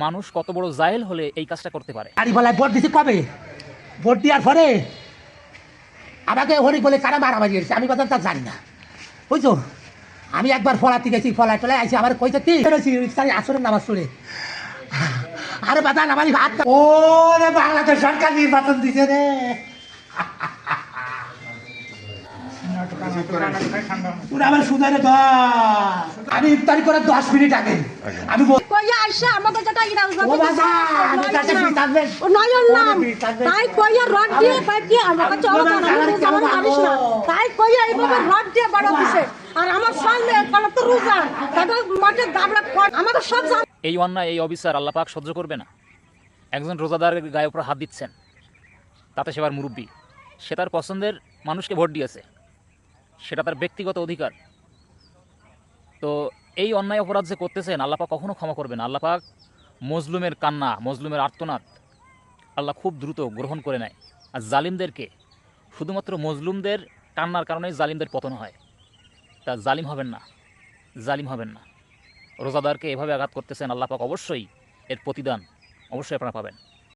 মানুষ কত বড় জাহেল হলে এই কাজটা করতে পারে। গাড়িওয়ালায় ভোট দিছি কবে? ভোট দেওয়ার পরে আমাকে হরি বলে কারা মারামারি এসেছে, আমি কথা তা জানি না, বুঝছো? আমি একবার ফলাতে গেছি, ফলায় টলায় আইসি, আমার কইতে কি আসরের নামাজ পড়ে আরে বাদান আমার ভাত ও রে, বাংলাদেশ সরকার নির্বাচন দিছে রে। আমার সুদারে আমি ইফতারি করে 10 মিনিট আগে আমি কইয়া আইসা আমাদের যেটা ইরা ও বাবা আমি কাছে ফিট আসবে ও নয়ন নাম তাই কইয়া রড দিয়ে পাইপ দিয়ে আমার কাছে আমার মারিস না, তাই কইয়া এইভাবে রড দিয়ে বড় দিছে। আর আমার সামনে কাল তো রোজা তাদের মাঠে গাবড়া আমাদের সব এই অন্যায়, এই অবিচার আল্লাহ পাক সহ্য করবে না। একজন রোজাদারের গায়ে উপর হাত দিচ্ছেন, তাতে সেবার মুরব্বী, সে তার পছন্দের মানুষকে ভোট দিয়েছে, সেটা তার ব্যক্তিগত অধিকার। তো এই অন্যায় অপরাধ যে করতেছেন আল্লাহ পাক কখনো ক্ষমা করবে না। আল্লাহ পাক মজলুমের কান্না, মজলুমের আর্তনাদ আল্লাহ খুব দ্রুত গ্রহণ করে নেয়। আর জালিমদেরকে, শুধুমাত্র মজলুমদের কান্নার কারণেই জালিমদের পতন হয়। তা জালিম হবেন না, জালিম হবেন না। রোজাদারকে এভাবে আঘাত করতেছেন, আল্লাহ পাক অবশ্যই এর প্রতিদান অবশ্যই আপনারা পাবেন।